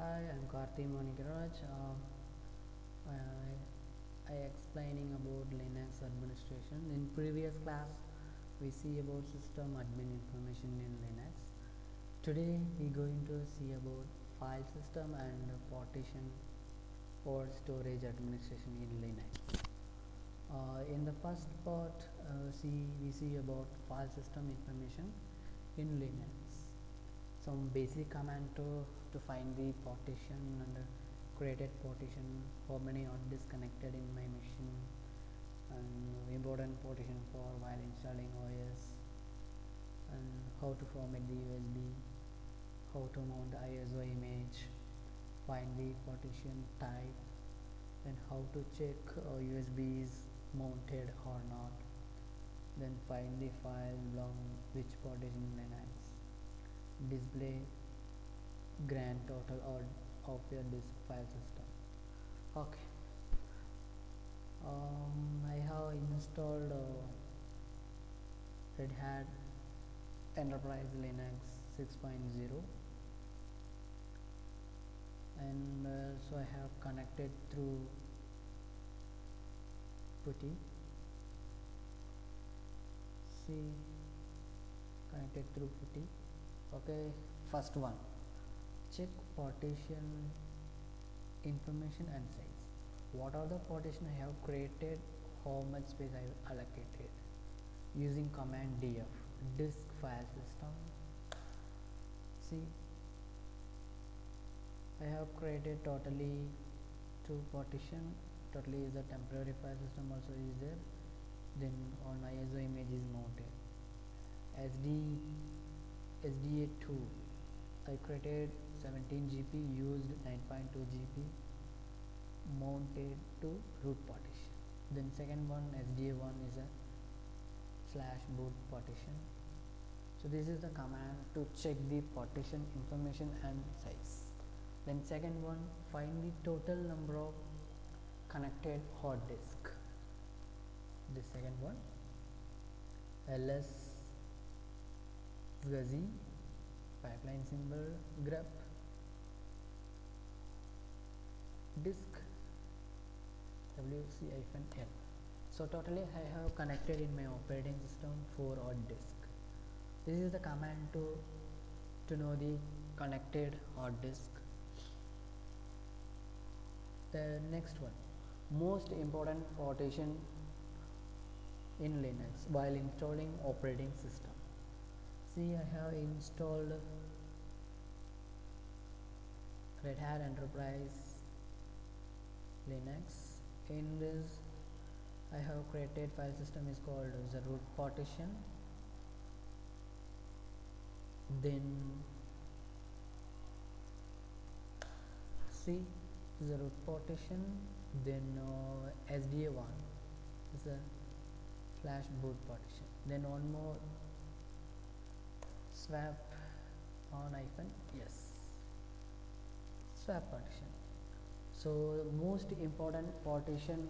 Hi, I'm Karthi Monikiraj. I explaining about Linux administration. In previous class, we see about system admin information in Linux. Today, we going to see about file system and partition or storage administration in Linux. In the first part, we see about file system information in Linux. Some basic command to find the partition and created partition, how many are disconnected in my machine, and important partition for while installing OS, and how to format the USB, how to mount the ISO image, find the partition type, and how to check USB is mounted or not, then find the file belong which partition Linux, display grand total of your disk file system. Okay, I have installed Red Hat Enterprise Linux 6.0, and so I have connected through PuTTY. See, connected through PuTTY. Okay, first one, check partition information and size. What are the partition I have created, how much space I have allocated using command df, disk file system. See, I have created totally 2 partition. Totally is a temporary file system also is there. Then on ISO image is mounted. SDA2 I created 17 GB, used 9.2 GB, mounted to root partition. Then second one, SDA1 is a /boot partition. So this is the command to check the partition information and size. Then second one, find the total number of connected hard disk. The second one, ls fuzzy pipeline symbol grep disk wc-l. So totally I have connected in my operating system 4 hard disk. This is the command to know the connected hard disk. The next one, most important partition in Linux while installing operating system. See, I have installed Red Hat Enterprise Linux. In this, I have created file system is called the root partition. Then see the root partition. Then SDA1 is a /boot partition. Then one more, swap on -yes, swap partition. So most important partition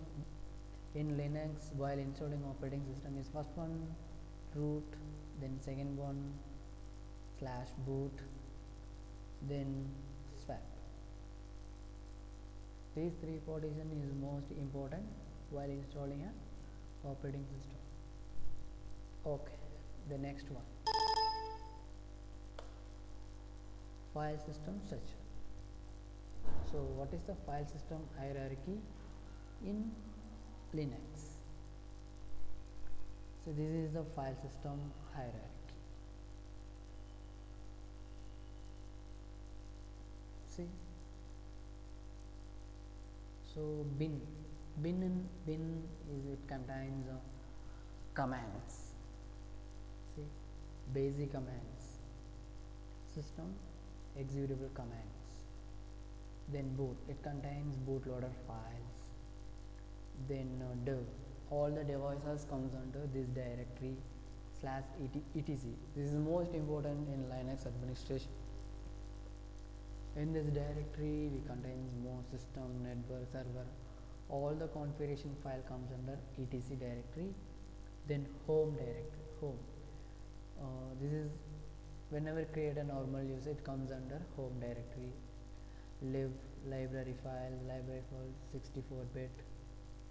in Linux while installing operating system is first one root, then second one /boot, then swap. These 3 partition is most important while installing an operating system. Okay, the next one, file system structure. So what is the file system hierarchy in Linux? So this is the file system hierarchy. See, so bin is, it contains commands. See, basic commands, system executable commands. Then boot, it contains bootloader files. Then dev, all the devices comes under this directory /etc. This is most important in Linux administration. In this directory we contains more system, network, server, all the configuration file comes under etc directory. Then home directory, home, this is whenever create a normal user, it comes under home directory. live, library file, library file 64-bit.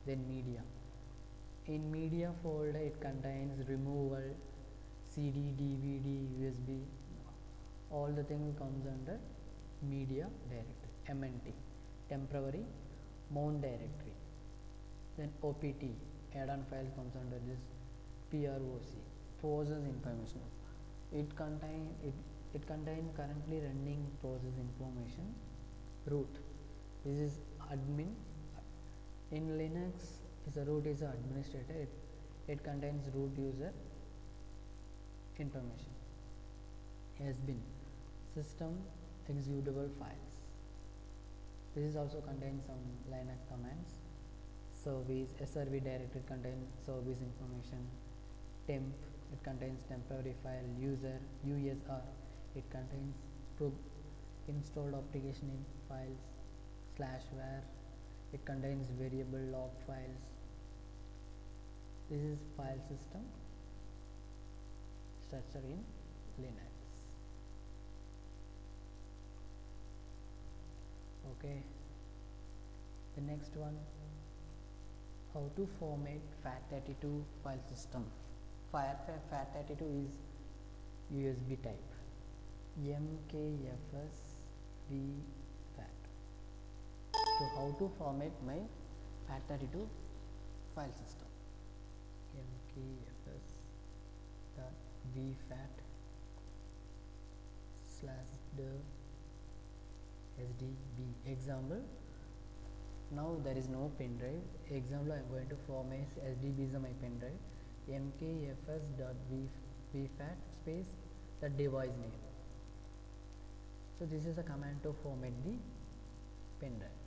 Then media. In media folder it contains removal, CD, DVD, USB. All the things comes under media directory. MNT, temporary mount directory. Then OPT, add-on file comes under this. PROC, process information. It contains currently running process information. Root, this is admin. In Linux, the root is an administrator. It contains root user information. Has been system executable files. This is also contains some Linux commands. Service, SRV directory contains service information. Temp, it contains temporary file. User, USR, it contains installed application in files. /var, it contains variable log files. This is file system structure in Linux. Okay, the next one, how to format FAT32 file system. FAT32 is USB type. MKFS VFAT. So how to format my FAT32 file system. mkfs.vfat/the/sdb. Example, now there is no pen drive. Example, I am going to format SDB is my pen drive. mkfs.vfat space the device name. So this is a command to format the pen drive.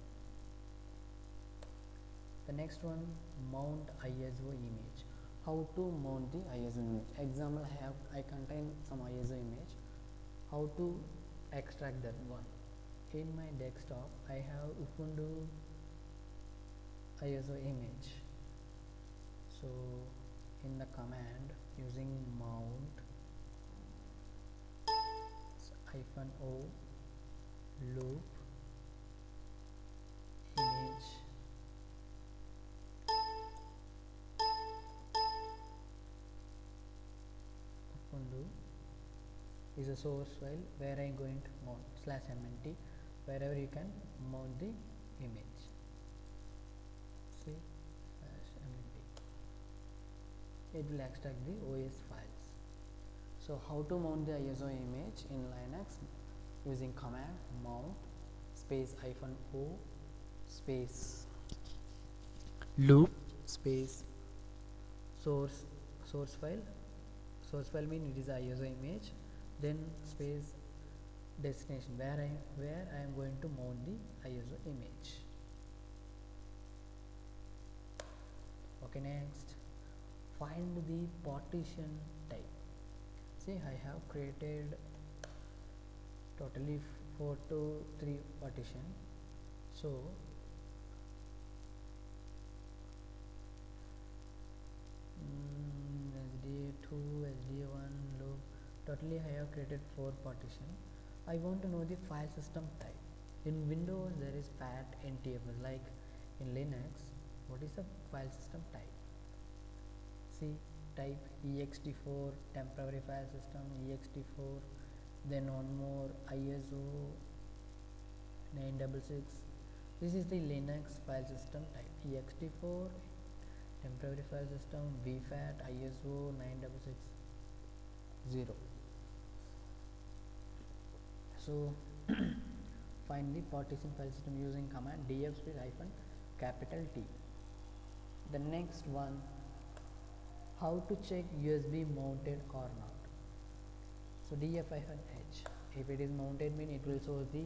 The next one, mount ISO image. How to mount the ISO image. Example, I contain some ISO image. How to extract that one. In my desktop, I have Ubuntu ISO image. So in the command using mount -o loop image Ubuntu is a source file where I am going to mount /mnt, wherever you can mount the image. See, /mnt, it will extract the OS files. So how to mount the ISO image in Linux? Using command mount space -o space loop space source file. Source file means it is ISO image. Then space destination where I am going to mount the ISO image. Okay, next, find the partition type. See, I have created totally 4 to 3 partition. So SD2, SD1 loop, totally I have created 4 partition. I want to know the file system type. In Windows there is FAT NTFS, like in Linux what is the file system type? See, type ext4 temporary file system, ext4, then one more ISO 966. This is the Linux file system type, ext4 temporary file system, vfat, ISO 9660. So find the partition file system using command df -T. The next one, how to check USB mounted or not. So df-h, if it is mounted mean it will show the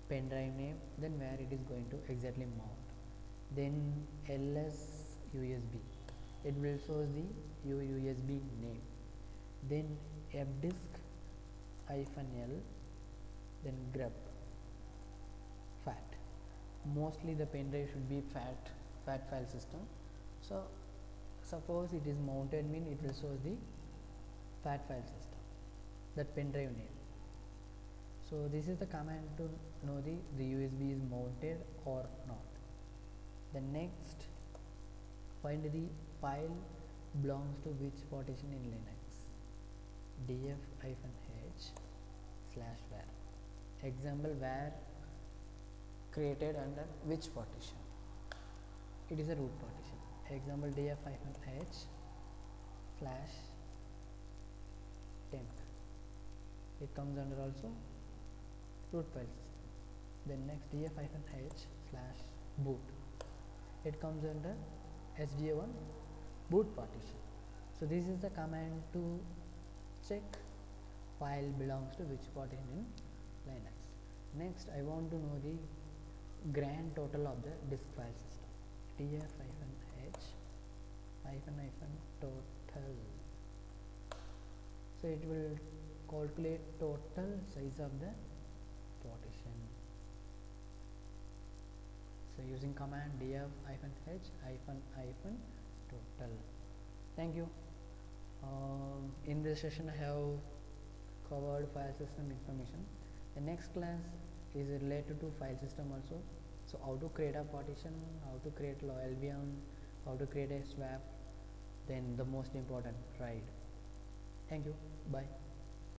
pen drive name, then where it is going to exactly mount. Then ls USB, it will show the USB name. Then fdisk-l, then grep fat. Mostly the pen drive should be fat file system. So suppose it is mounted mean it will show the fat file system, that pen drive name. So this is the command to know the USB is mounted or not. The next, find the file belongs to which partition in Linux. df-h/var. Example, var created under which partition? It is a root partition. Example, df-h/temp. It comes under also root file system. Then next, df-h/boot. It comes under sda1 boot partition. So this is the command to check file belongs to which partition in Linux. Next, I want to know the grand total of the disk file system. df-h-total. So it will calculate total size of the partition. So using command df-h-total. Thank you. In this session I have covered file system information. The next class is related to file system also. So how to create a partition, how to create loyal VM, how to create a swap, then the most important RHEL. Thank you. Bye.